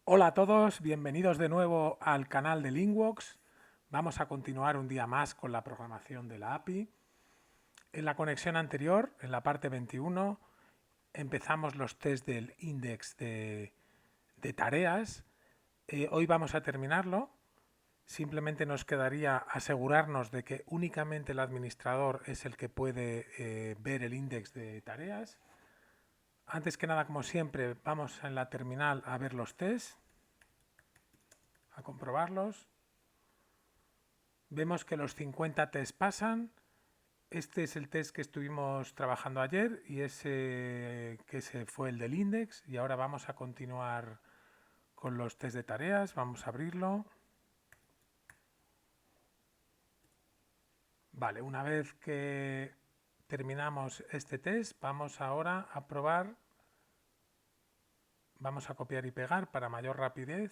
Hola a todos, bienvenidos de nuevo al canal de Linkworks. Vamos a continuar un día más con la programación de la API. En la conexión anterior, en la parte 21, empezamos los test del index de tareas. Hoy vamos a terminarlo. Simplemente nos quedaría asegurarnos de que únicamente el administrador es el que puede ver el index de tareas. Antes que nada, como siempre, vamos en la terminal a ver los tests, a comprobarlos. Vemos que los 50 test pasan. Este es el test que estuvimos trabajando ayer y ese fue el del index. Y ahora vamos a continuar con los test de tareas. Vamos a abrirlo. Vale, una vez que terminamos este test, vamos ahora a probar. Vamos a copiar y pegar para mayor rapidez.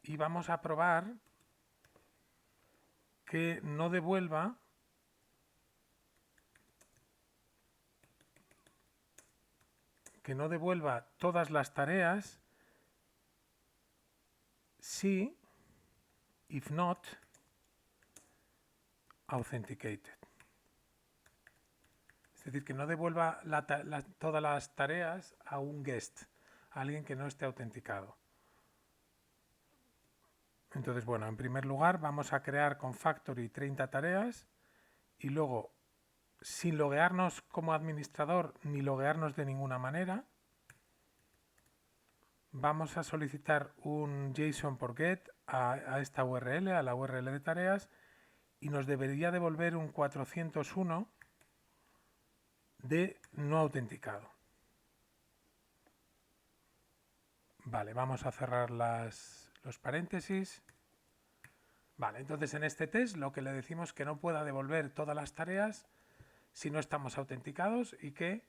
Y vamos a probar que no devuelva todas las tareas si, if not, authenticated. Es decir, que no devuelva todas las tareas a un guest, a alguien que no esté autenticado. Entonces, bueno, en primer lugar vamos a crear con Factory 30 tareas y luego, sin loguearnos como administrador ni loguearnos de ninguna manera, vamos a solicitar un JSON por get a esta URL, a la URL de tareas, y nos debería devolver un 401 de no autenticado. Vale, vamos a cerrar los paréntesis. Vale, entonces en este test lo que le decimos es que no pueda devolver todas las tareas si no estamos autenticados y que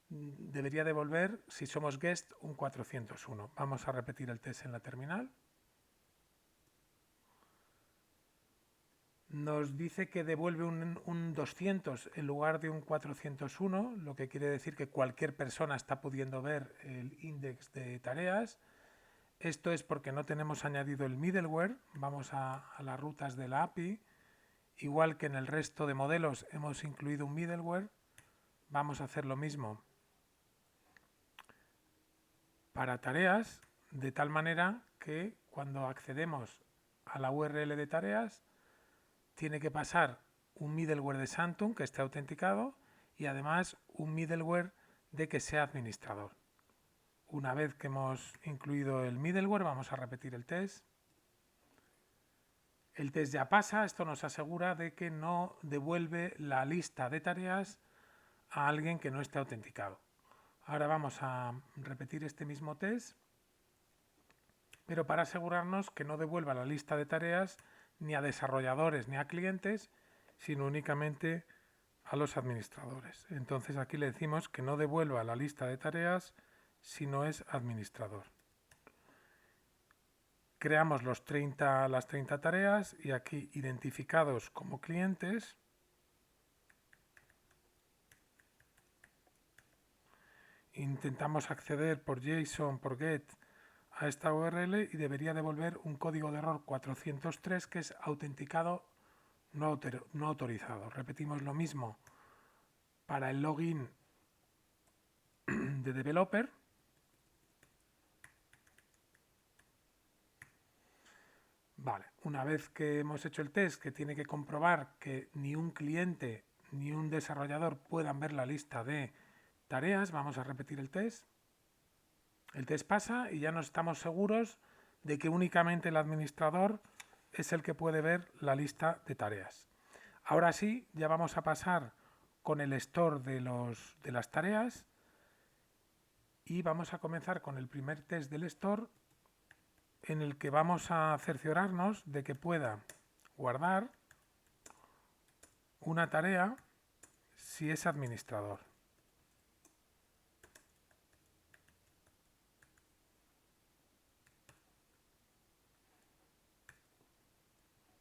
debería devolver, si somos guest, un 401. Vamos a repetir el test en la terminal. Nos dice que devuelve un 200 en lugar de un 401, lo que quiere decir que cualquier persona está pudiendo ver el index de tareas. Esto es porque no tenemos añadido el middleware. Vamos a las rutas de la API. Igual que en el resto de modelos hemos incluido un middleware, vamos a hacer lo mismo para tareas, de tal manera que cuando accedemos a la URL de tareas, tiene que pasar un middleware de Santum que esté autenticado y además un middleware de que sea administrador. Una vez que hemos incluido el middleware, vamos a repetir el test. El test ya pasa, esto nos asegura de que no devuelve la lista de tareas a alguien que no esté autenticado. Ahora vamos a repetir este mismo test, pero para asegurarnos que no devuelva la lista de tareas ni a desarrolladores ni a clientes, sino únicamente a los administradores. Entonces aquí le decimos que no devuelva la lista de tareas si no es administrador. Creamos las 30 tareas y aquí identificados como clientes intentamos acceder por JSON, por GET a esta URL y debería devolver un código de error 403 que es autenticado no autorizado. Repetimos lo mismo para el login de developer. Vale, una vez que hemos hecho el test que tiene que comprobar que ni un cliente ni un desarrollador puedan ver la lista de tareas, vamos a repetir el test. El test pasa y ya nos estamos seguros de que únicamente el administrador es el que puede ver la lista de tareas. Ahora sí, ya vamos a pasar con el store de las tareas y vamos a comenzar con el primer test del store en el que vamos a cerciorarnos de que pueda guardar una tarea si es administrador.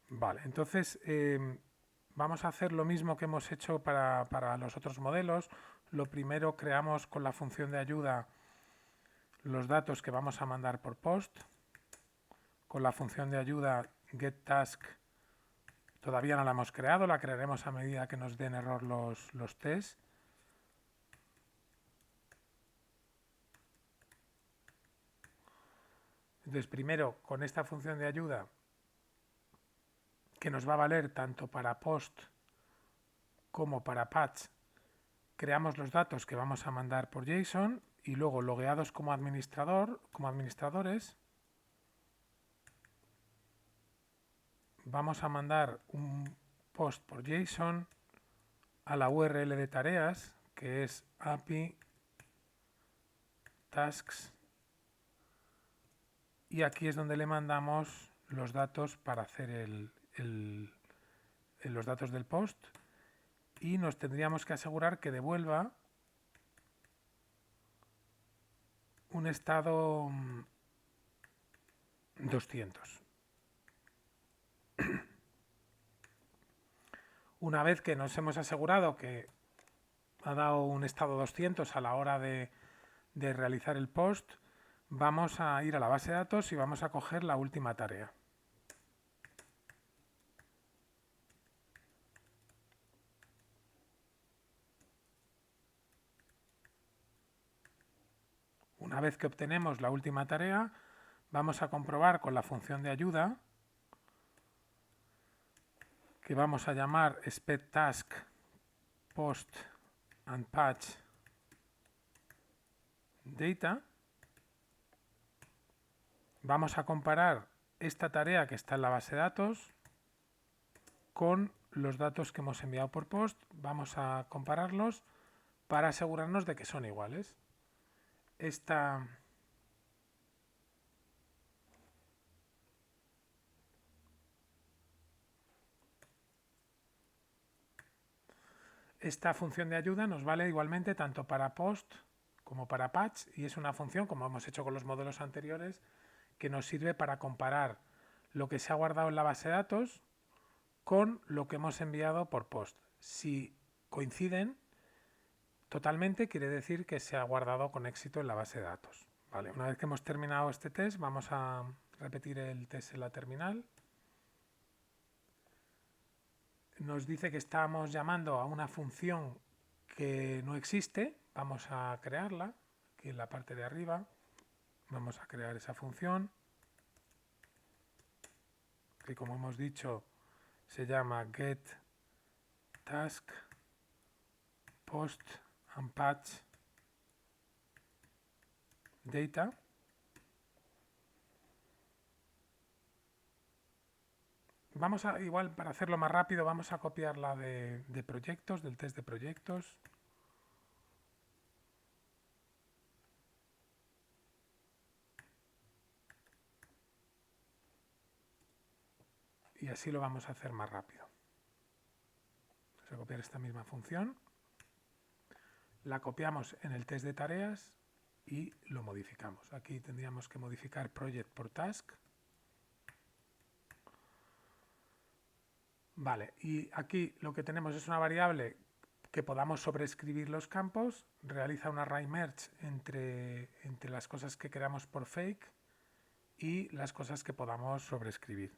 Vale, entonces vamos a hacer lo mismo que hemos hecho para los otros modelos. Lo primero creamos con la función de ayuda los datos que vamos a mandar por post. Con la función de ayuda getTask todavía no la hemos creado, la crearemos a medida que nos den error los tests. Entonces, primero, con esta función de ayuda, que nos va a valer tanto para post como para patch, creamos los datos que vamos a mandar por JSON y luego logueados como administradores, vamos a mandar un post por JSON a la URL de tareas, que es API tasks, y aquí es donde le mandamos los datos para hacer los datos del post, y nos tendríamos que asegurar que devuelva un estado 200. Una vez que nos hemos asegurado que ha dado un estado 200 a la hora de realizar el post, vamos a ir a la base de datos y vamos a coger la última tarea. Una vez que obtenemos la última tarea, vamos a comprobar con la función de ayuda, que vamos a llamar SpedTask Post and Patch Data. Vamos a comparar esta tarea que está en la base de datos con los datos que hemos enviado por post. Vamos a compararlos para asegurarnos de que son iguales. Esta función de ayuda nos vale igualmente tanto para post como para patch, y es una función, como hemos hecho con los modelos anteriores, que nos sirve para comparar lo que se ha guardado en la base de datos con lo que hemos enviado por post. Si coinciden totalmente, quiere decir que se ha guardado con éxito en la base de datos. Vale, una vez que hemos terminado este test, vamos a repetir el test en la terminal. Nos dice que estamos llamando a una función que no existe. Vamos a crearla aquí en la parte de arriba. Vamos a crear esa función, que como hemos dicho se llama getTask Post and Patch Data. Vamos a, igual para hacerlo más rápido, vamos a copiarla de proyectos, del test de proyectos. Y así lo vamos a hacer más rápido. Vamos a copiar esta misma función, la copiamos en el test de tareas y lo modificamos. Aquí tendríamos que modificar project por task. Vale, y aquí lo que tenemos es una variable que podamos sobreescribir los campos, realiza un array merge entre las cosas que queramos por fake y las cosas que podamos sobreescribir.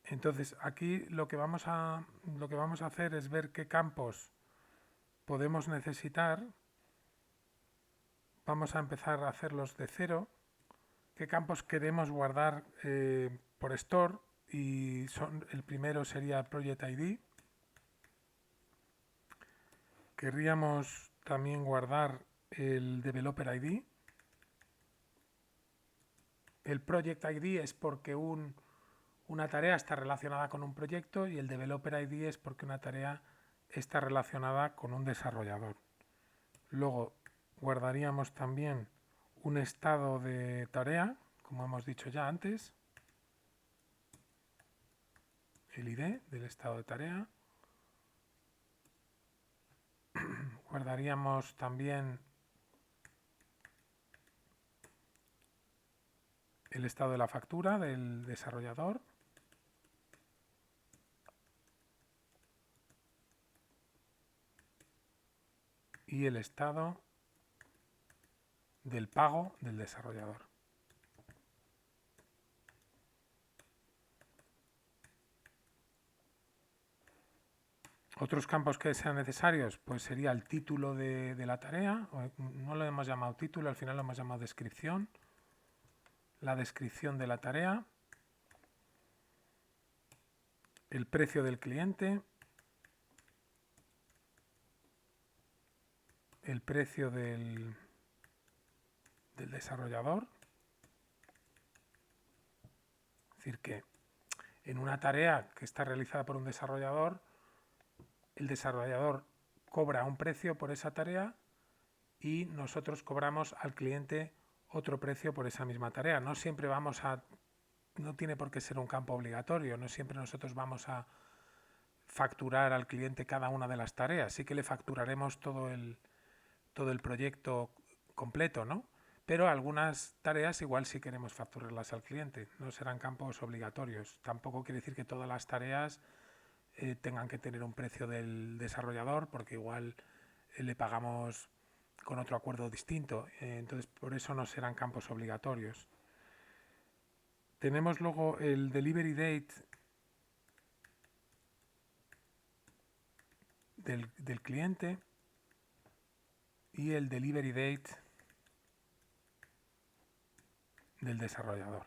Entonces aquí lo que vamos a hacer es ver qué campos podemos necesitar. Vamos a empezar a hacerlos de cero. ¿Qué campos queremos guardar por store? Y el primero sería Project ID. Querríamos también guardar el Developer ID. El Project ID es porque una tarea está relacionada con un proyecto, y el Developer ID es porque una tarea está relacionada con un desarrollador. Luego guardaríamos también un estado de tarea, como hemos dicho ya antes, el ID del estado de tarea. Guardaríamos también el estado de la factura del desarrollador. Y el estado del pago del desarrollador. Otros campos que sean necesarios, pues sería el título de la tarea, no lo hemos llamado título, al final lo hemos llamado descripción, la descripción de la tarea, el precio del cliente, el precio del desarrollador. Es decir, que en una tarea que está realizada por un desarrollador, el desarrollador cobra un precio por esa tarea y nosotros cobramos al cliente otro precio por esa misma tarea. No siempre no tiene por qué ser un campo obligatorio, no siempre nosotros vamos a facturar al cliente cada una de las tareas, sí que le facturaremos todo el proyecto completo, ¿no? Pero algunas tareas igual sí queremos facturarlas al cliente, no serán campos obligatorios. Tampoco quiere decir que todas las tareas tengan que tener un precio del desarrollador, porque igual le pagamos con otro acuerdo distinto, entonces por eso no serán campos obligatorios. Tenemos luego el delivery date del cliente y el delivery date del desarrollador.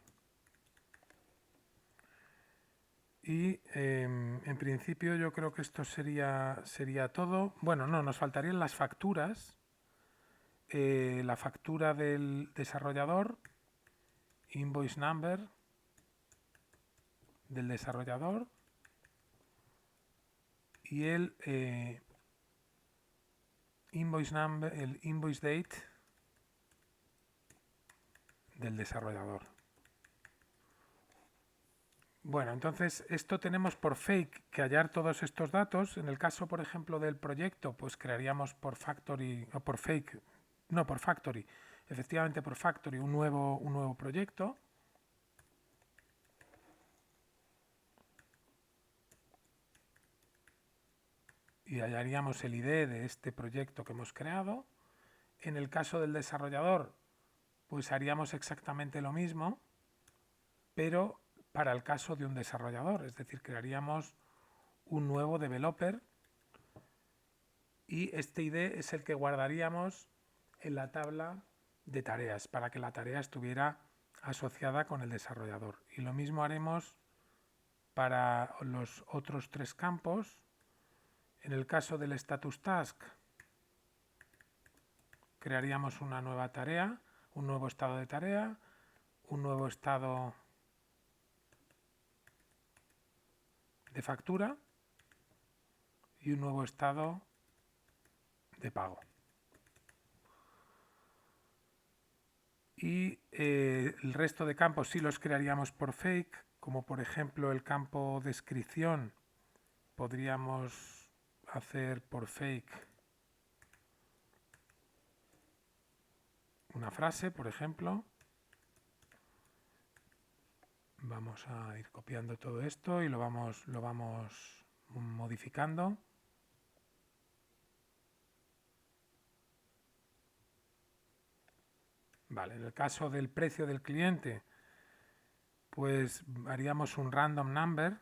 Y en principio yo creo que esto sería todo. Bueno, no, nos faltarían las facturas. La factura del desarrollador, invoice number del desarrollador y el invoice number, el invoice date del desarrollador. Bueno, entonces esto tenemos por fake que hallar todos estos datos. En el caso, por ejemplo, del proyecto, pues crearíamos por factory o por fake, no por factory, efectivamente por factory un nuevo proyecto. Y hallaríamos el ID de este proyecto que hemos creado. En el caso del desarrollador, pues haríamos exactamente lo mismo, pero para el caso de un desarrollador, es decir, crearíamos un nuevo developer y este ID es el que guardaríamos en la tabla de tareas para que la tarea estuviera asociada con el desarrollador. Y lo mismo haremos para los otros tres campos. En el caso del status task, crearíamos una nueva tarea, un nuevo estado de tarea, un nuevo estado de factura y un nuevo estado de pago. Y el resto de campos sí los crearíamos por fake, como por ejemplo el campo descripción podríamos hacer por fake una frase, por ejemplo. Vamos a ir copiando todo esto y lo vamos modificando. Vale, en el caso del precio del cliente, pues haríamos un random number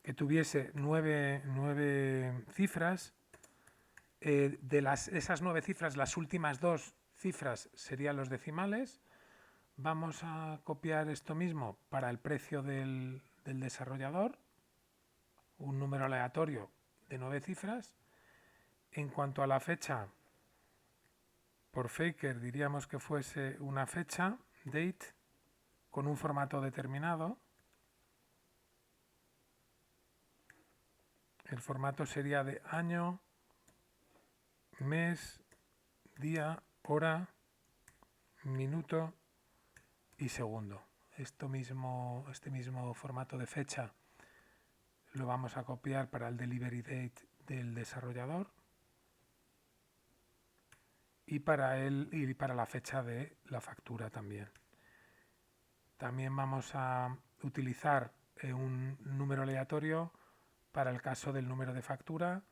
que tuviese nueve cifras. Esas 9 cifras, las últimas 2 cifras serían los decimales. Vamos a copiar esto mismo para el precio del desarrollador, un número aleatorio de 9 cifras. En cuanto a la fecha, por faker diríamos que fuese una fecha, date, con un formato determinado. El formato sería de año, mes, día, hora, minuto y segundo. Este mismo formato de fecha lo vamos a copiar para el delivery date del desarrollador y para la fecha de la factura también. También vamos a utilizar un número aleatorio para el caso del número de factura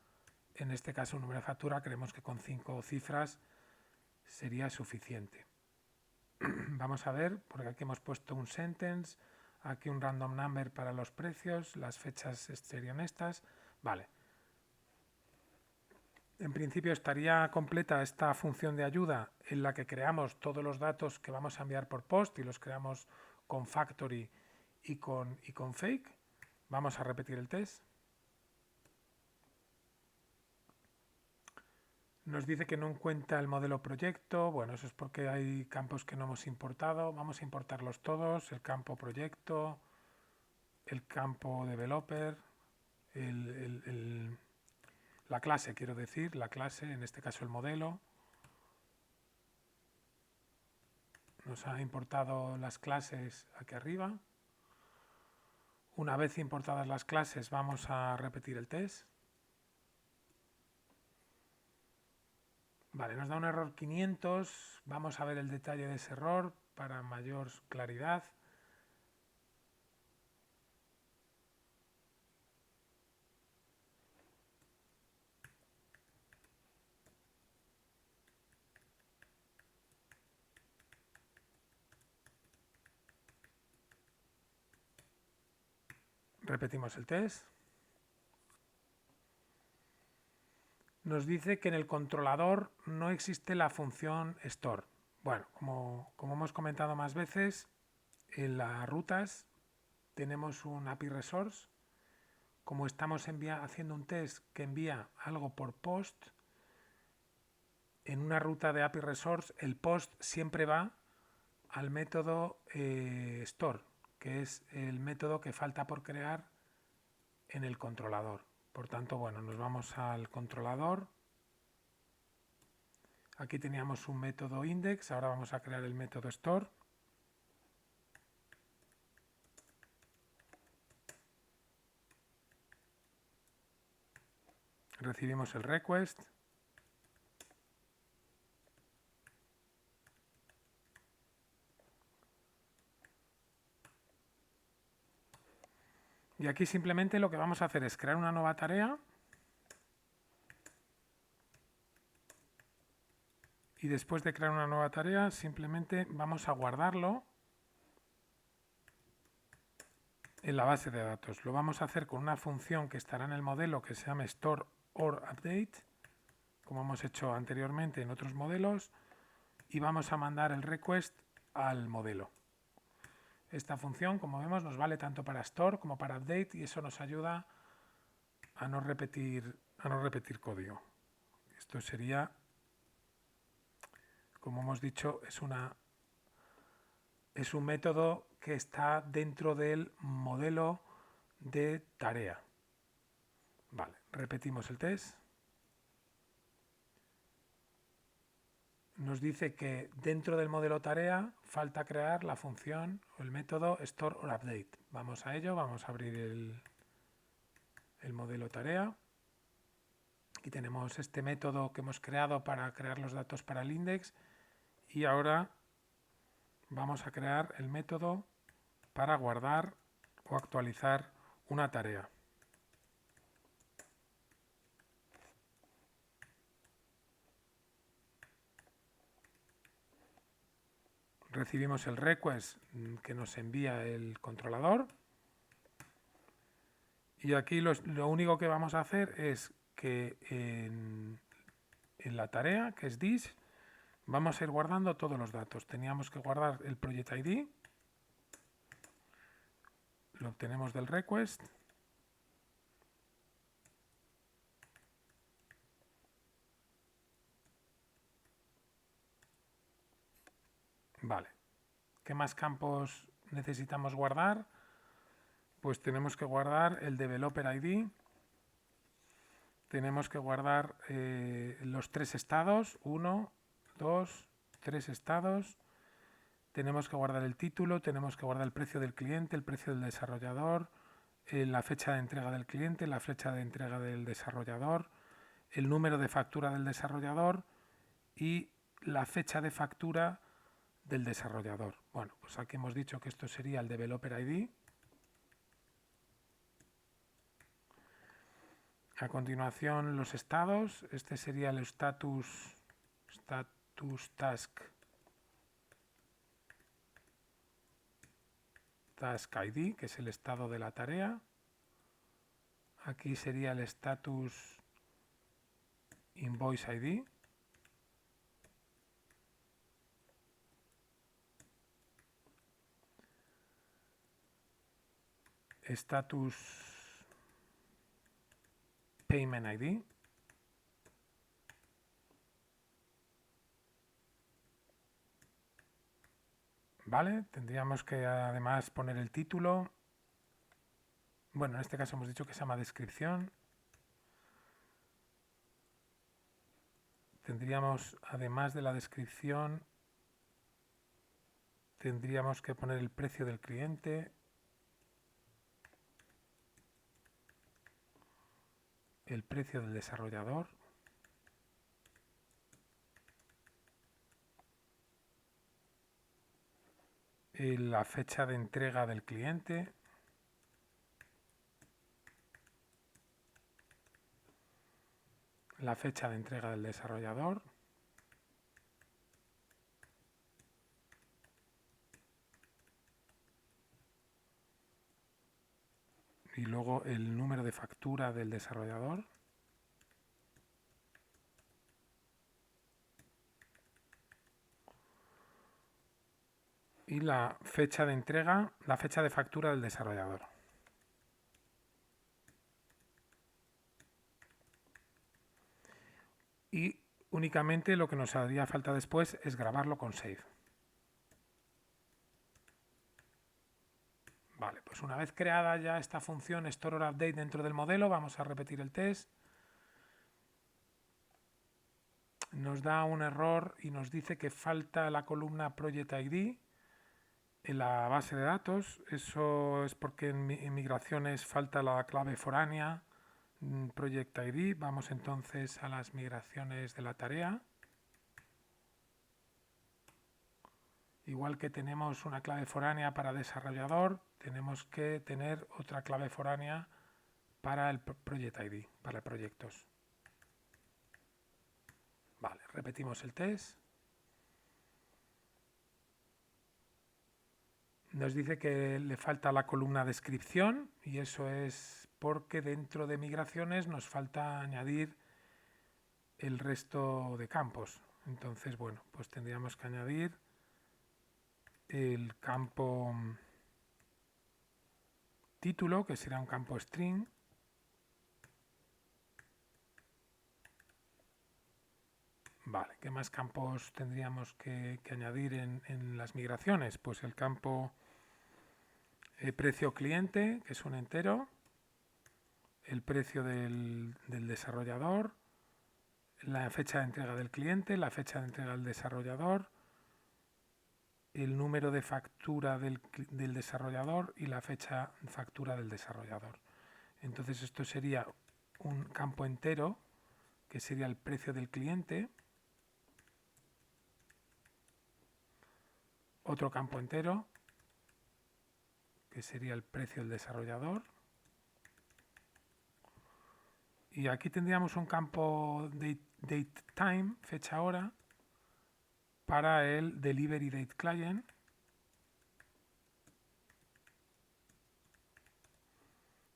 En este caso, un número de factura, creemos que con 5 cifras sería suficiente. Vamos a ver, porque aquí hemos puesto un sentence, aquí un random number para los precios, las fechas serían estas. Vale. En principio estaría completa esta función de ayuda en la que creamos todos los datos que vamos a enviar por post y los creamos con factory y con fake. Vamos a repetir el test. Nos dice que no encuentra el modelo proyecto. Bueno, eso es porque hay campos que no hemos importado. Vamos a importarlos todos. El campo proyecto, el campo developer, la clase, quiero decir, la clase, en este caso el modelo. Nos ha importado las clases aquí arriba. Una vez importadas las clases, vamos a repetir el test. Vale, nos da un error 500. Vamos a ver el detalle de ese error para mayor claridad. Repetimos el test. Nos dice que en el controlador no existe la función store. Bueno, como hemos comentado más veces, en las rutas tenemos un API resource. Como estamos haciendo un test que envía algo por post, en una ruta de API resource el post siempre va al método store, que es el método que falta por crear en el controlador. Por tanto, bueno, nos vamos al controlador. Aquí teníamos un método index, ahora vamos a crear el método store. Recibimos el request. Y aquí simplemente lo que vamos a hacer es crear una nueva tarea. Y después de crear una nueva tarea, simplemente vamos a guardarlo en la base de datos. Lo vamos a hacer con una función que estará en el modelo que se llama store or update, como hemos hecho anteriormente en otros modelos, y vamos a mandar el request al modelo. Esta función, como vemos, nos vale tanto para store como para update y eso nos ayuda a no repetir código. Esto sería, como hemos dicho, es un método que está dentro del modelo de tarea. Vale, repetimos el test. Nos dice que dentro del modelo tarea falta crear la función o el método store or update. Vamos a ello, vamos a abrir el modelo tarea. Aquí tenemos este método que hemos creado para crear los datos para el index y ahora vamos a crear el método para guardar o actualizar una tarea. Recibimos el request que nos envía el controlador y aquí lo único que vamos a hacer es que en la tarea, que es this, vamos a ir guardando todos los datos. Teníamos que guardar el project ID, lo obtenemos del request. Vale. ¿Qué más campos necesitamos guardar? Pues tenemos que guardar el developer ID. Tenemos que guardar los 3 estados. 1, 2, 3 estados. Tenemos que guardar el título. Tenemos que guardar el precio del cliente, el precio del desarrollador, la fecha de entrega del cliente, la fecha de entrega del desarrollador, el número de factura del desarrollador y la fecha de factura del desarrollador. Bueno, pues aquí hemos dicho que esto sería el Developer ID. A continuación los estados. Este sería el status task ID, que es el estado de la tarea. Aquí sería el status invoice ID. Status payment ID. Vale, tendríamos que además poner el título. Bueno, en este caso hemos dicho que se llama descripción. Tendríamos, además de la descripción, tendríamos que poner el precio del cliente, el precio del desarrollador, la fecha de entrega del cliente, la fecha de entrega del desarrollador, y luego el número de factura del desarrollador, y la fecha de entrega, la fecha de factura del desarrollador. Y únicamente lo que nos haría falta después es grabarlo con save. Vale, pues una vez creada ya esta función store or update dentro del modelo, vamos a repetir el test. Nos da un error y nos dice que falta la columna project ID en la base de datos. Eso es porque en migraciones falta la clave foránea project ID. Vamos entonces a las migraciones de la tarea. Igual que tenemos una clave foránea para desarrollador, tenemos que tener otra clave foránea para el project ID, para proyectos. Vale, repetimos el test. Nos dice que le falta la columna descripción y eso es porque dentro de migraciones nos falta añadir el resto de campos. Entonces, bueno, pues tendríamos que añadir el campo título, que será un campo string. Vale, ¿qué más campos tendríamos que añadir en las migraciones? Pues el campo precio cliente, que es un entero, el precio del desarrollador, la fecha de entrega del cliente, la fecha de entrega del desarrollador, el número de factura del desarrollador y la fecha de factura del desarrollador. Entonces esto sería un campo entero, que sería el precio del cliente, otro campo entero, que sería el precio del desarrollador, y aquí tendríamos un campo date time, fecha hora, para el delivery date client,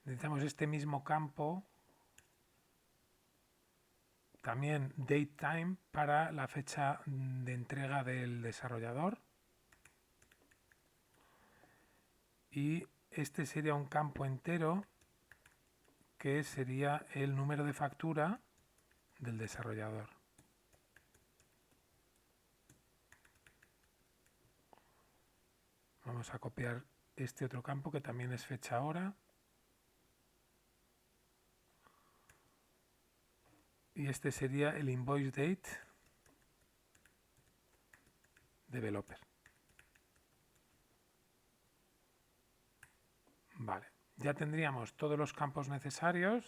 necesitamos este mismo campo también date time para la fecha de entrega del desarrollador, y este sería un campo entero que sería el número de factura del desarrollador. Vamos a copiar este otro campo que también es fecha hora. Y este sería el invoice date developer. Vale, ya tendríamos todos los campos necesarios.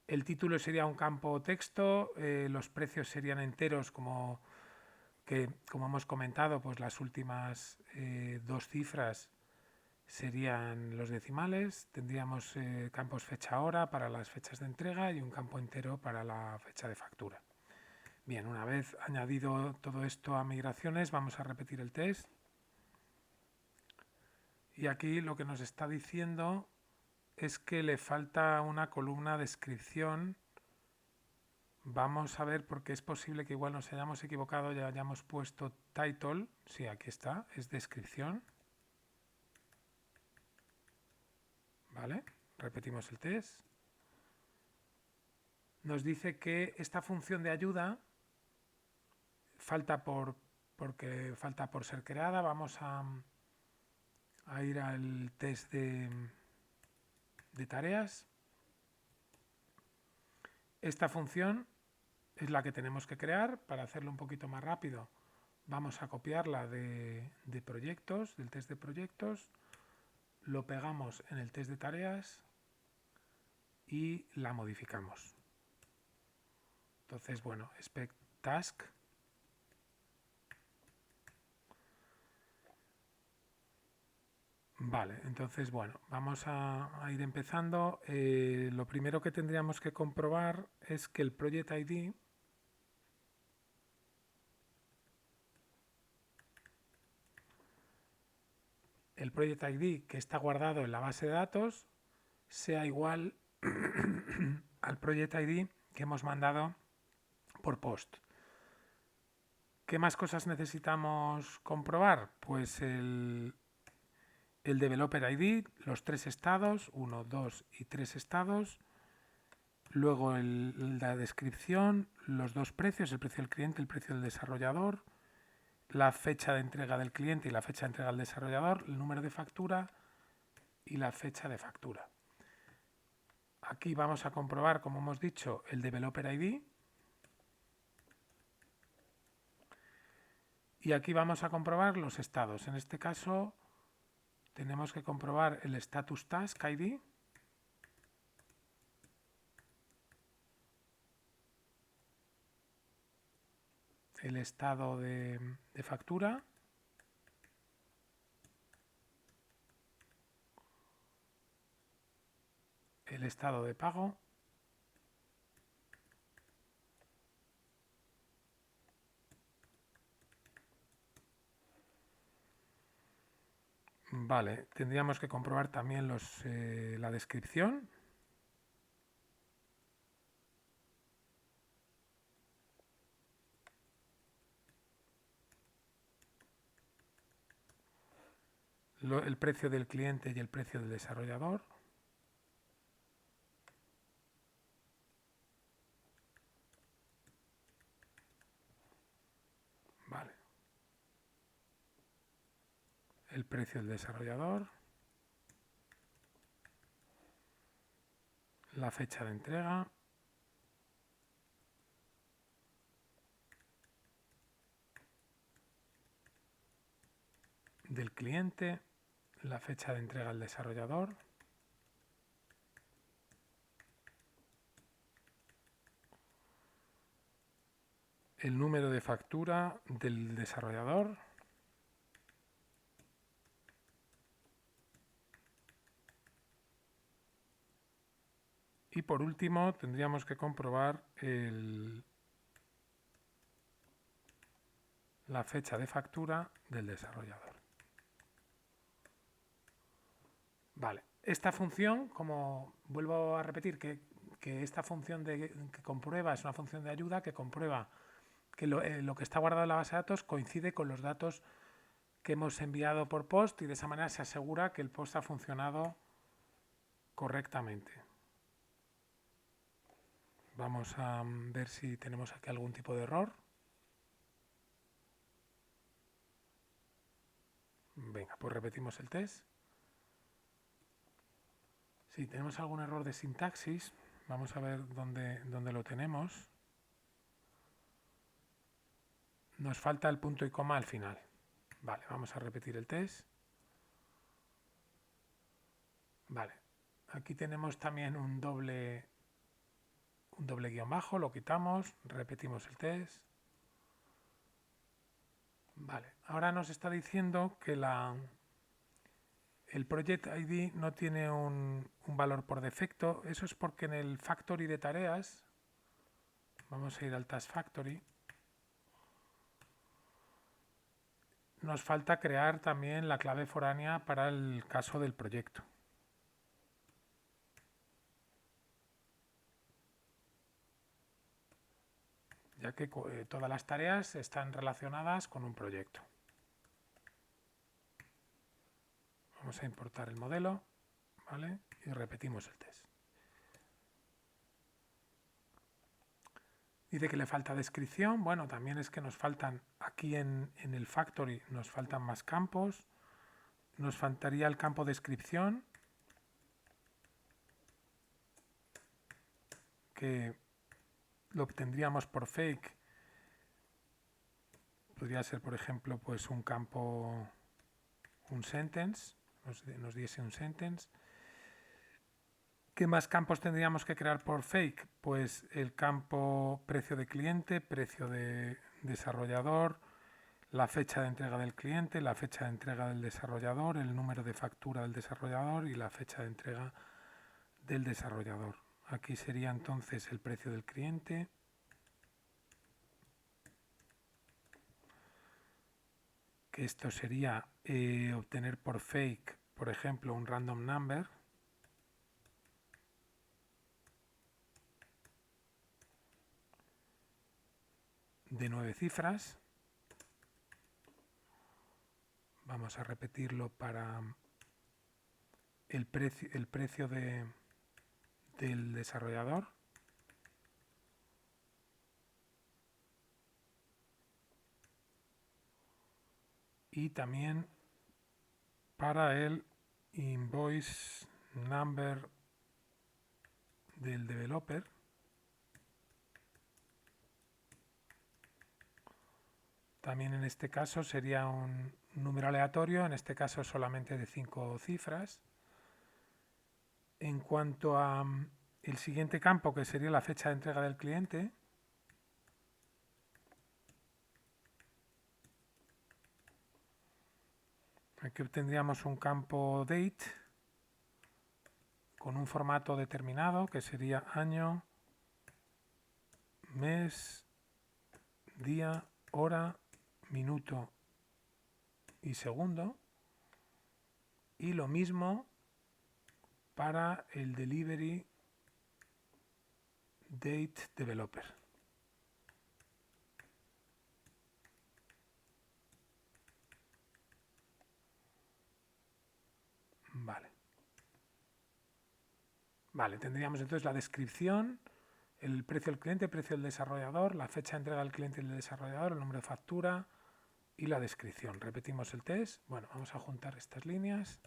El título sería un campo texto, los precios serían enteros como hemos comentado, pues las últimas dos cifras serían los decimales, tendríamos campos fecha-hora para las fechas de entrega y un campo entero para la fecha de factura. Bien, una vez añadido todo esto a migraciones, vamos a repetir el test. Y aquí lo que nos está diciendo es que le falta una columna descripción. Vamos a ver porque es posible que igual nos hayamos equivocado y hayamos puesto title. Sí, aquí está, es descripción. ¿Vale? Repetimos el test. Nos dice que esta función de ayuda porque falta por ser creada. Vamos a ir al test de tareas. Esta función es la que tenemos que crear. Para hacerlo un poquito más rápido, vamos a copiarla de proyectos, del test de proyectos, lo pegamos en el test de tareas y la modificamos. Entonces, bueno, expect task. Vale, entonces, bueno, vamos a ir empezando. Lo primero que tendríamos que comprobar es que el Project ID que está guardado en la base de datos sea igual al Project ID que hemos mandado por post. ¿Qué más cosas necesitamos comprobar? Pues el Developer ID, los 3 estados, 1, 2 y 3 estados. Luego la descripción, los 2 precios, el precio del cliente y el precio del desarrollador. La fecha de entrega del cliente y la fecha de entrega del desarrollador, el número de factura y la fecha de factura. Aquí vamos a comprobar, como hemos dicho, el Developer ID. Y aquí vamos a comprobar los estados. En este caso tenemos que comprobar el Status Task ID. El estado de factura. El estado de pago. Vale, tendríamos que comprobar también la descripción. El precio del cliente y el precio del desarrollador. Vale. El precio del desarrollador. La fecha de entrega. Del cliente. La fecha de entrega al desarrollador. El número de factura del desarrollador. Y por último tendríamos que comprobar la fecha de factura del desarrollador. Vale, esta función, como vuelvo a repetir que esta función que comprueba es una función de ayuda que comprueba que lo que está guardado en la base de datos coincide con los datos que hemos enviado por post y de esa manera se asegura que el post ha funcionado correctamente. Vamos a ver si tenemos aquí algún tipo de error. Venga, pues repetimos el test. Si tenemos algún error de sintaxis, vamos a ver dónde lo tenemos. Nos falta el punto y coma al final. Vale, vamos a repetir el test. Vale, aquí tenemos también un doble guión bajo, lo quitamos, repetimos el test. Vale, ahora nos está diciendo que el Project ID no tiene un valor por defecto. Eso es porque en el Factory de tareas, vamos a ir al Task Factory, nos falta crear también la clave foránea para el caso del proyecto. Ya que todas las tareas están relacionadas con un proyecto. Vamos a importar el modelo, ¿vale? Y repetimos el test. Dice que le falta descripción. Bueno, también es que nos faltan, aquí en el Factory nos faltan más campos. Nos faltaría el campo descripción, que lo obtendríamos por fake. Podría ser, por ejemplo, pues un campo, un sentence, nos diese un sentence. ¿Qué más campos tendríamos que crear por fake? Pues el campo precio de cliente, precio de desarrollador, la fecha de entrega del cliente, la fecha de entrega del desarrollador, el número de factura del desarrollador y la fecha de entrega del desarrollador. Aquí sería entonces el precio del cliente. Que esto sería obtener por fake, por ejemplo, un random number. De 9 cifras. Vamos a repetirlo para el precio del desarrollador. Y también para el invoice number del developer. También en este caso sería un número aleatorio, en este caso solamente de 5 cifras. En cuanto a el siguiente campo, que sería la fecha de entrega del cliente, aquí obtendríamos un campo date con un formato determinado que sería año, mes, día, hora, minuto y segundo. Y lo mismo para el delivery date developer. Vale, tendríamos entonces la descripción, el precio del cliente, el precio del desarrollador, la fecha de entrega del cliente y del desarrollador, el número de factura y la descripción. Repetimos el test. Bueno, vamos a juntar estas líneas.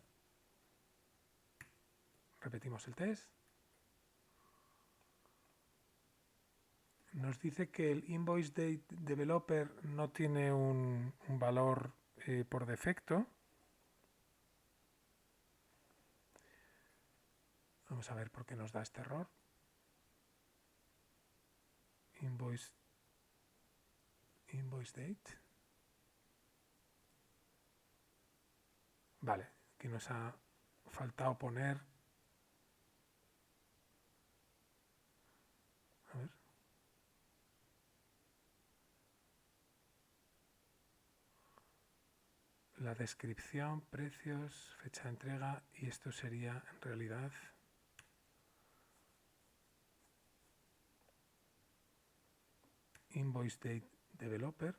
Repetimos el test. Nos dice que el invoice date developer no tiene un valor por defecto. Vamos a ver por qué nos da este error. Invoice date. Vale, aquí nos ha faltado poner. A ver. La descripción, precios, fecha de entrega, y esto sería en realidad invoice date developer,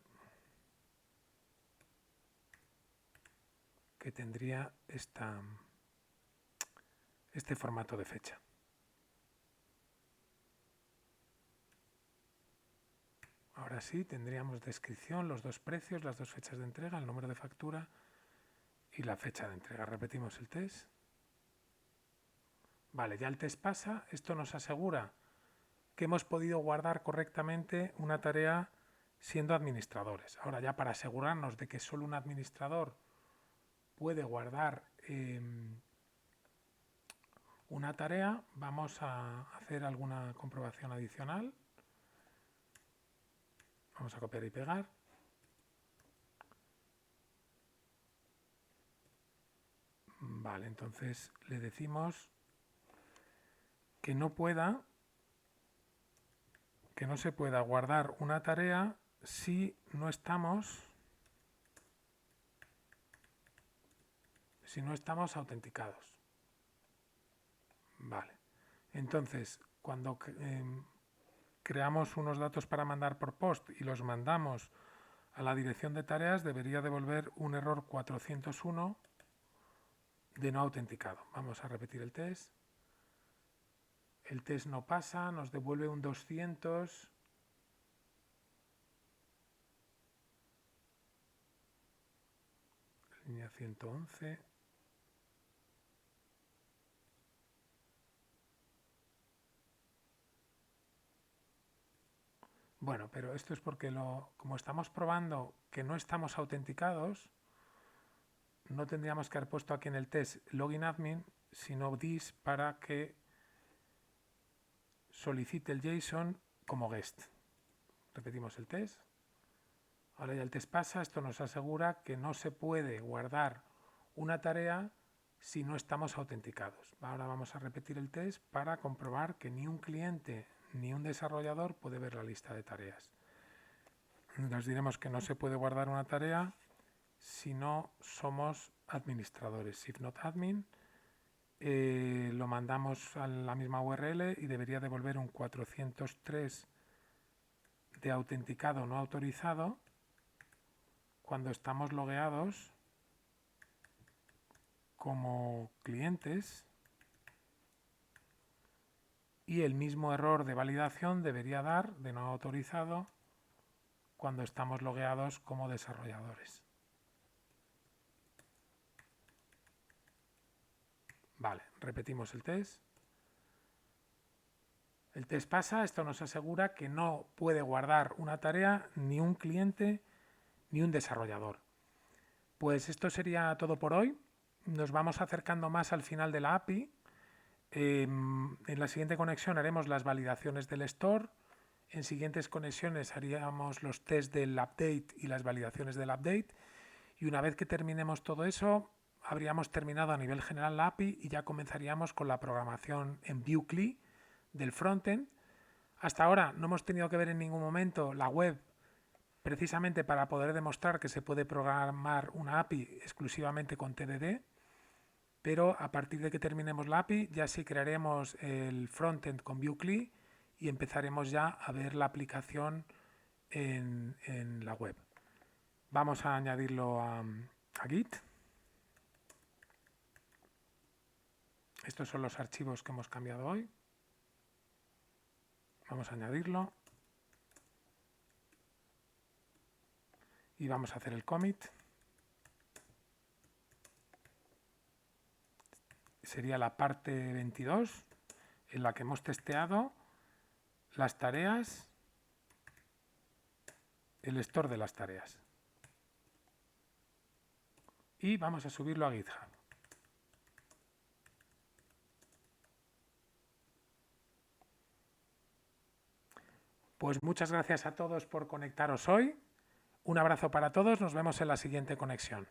que tendría este formato de fecha. Ahora sí, tendríamos descripción, los dos precios, las dos fechas de entrega, el número de factura y la fecha de entrega. Repetimos el test. Vale, ya el test pasa. Esto nos asegura que hemos podido guardar correctamente una tarea siendo administradores. Ahora ya para asegurarnos de que solo un administrador puede guardar una tarea, vamos a hacer alguna comprobación adicional. Vamos a copiar y pegar. Vale, entonces le decimos que no se pueda guardar una tarea si no estamos autenticados. Vale. Entonces, cuando creamos unos datos para mandar por post y los mandamos a la dirección de tareas, debería devolver un error 401 de no autenticado. Vamos a repetir el test. El test no pasa, nos devuelve un 200. Línea 111. Bueno, pero esto es porque como estamos probando que no estamos autenticados, no tendríamos que haber puesto aquí en el test login admin, sino this para que solicite el JSON como guest. Repetimos el test. Ahora ya el test pasa. Esto nos asegura que no se puede guardar una tarea si no estamos autenticados. Ahora vamos a repetir el test para comprobar que ni un cliente ni un desarrollador puede ver la lista de tareas. Nos diremos que no se puede guardar una tarea si no somos administradores. If not admin, lo mandamos a la misma URL y debería devolver un 403 de autenticado no autorizado cuando estamos logueados como clientes, y el mismo error de validación debería dar de no autorizado cuando estamos logueados como desarrolladores. Vale, repetimos el test. El test pasa. Esto nos asegura que no puede guardar una tarea ni un cliente ni un desarrollador. Pues esto sería todo por hoy. Nos vamos acercando más al final de la API. En la siguiente conexión haremos las validaciones del store. En siguientes conexiones haríamos los tests del update y las validaciones del update. Y una vez que terminemos todo eso, habríamos terminado a nivel general la API y ya comenzaríamos con la programación en Vue CLI del frontend. Hasta ahora no hemos tenido que ver en ningún momento la web, precisamente para poder demostrar que se puede programar una API exclusivamente con TDD. Pero a partir de que terminemos la API, ya sí crearemos el frontend con Vue CLI y empezaremos ya a ver la aplicación en la web. Vamos a añadirlo a Git. Estos son los archivos que hemos cambiado hoy. Vamos a añadirlo. Y vamos a hacer el commit. Sería la parte 22 en la que hemos testeado las tareas, el store de las tareas. Y vamos a subirlo a GitHub. Pues muchas gracias a todos por conectaros hoy. Un abrazo para todos. Nos vemos en la siguiente conexión.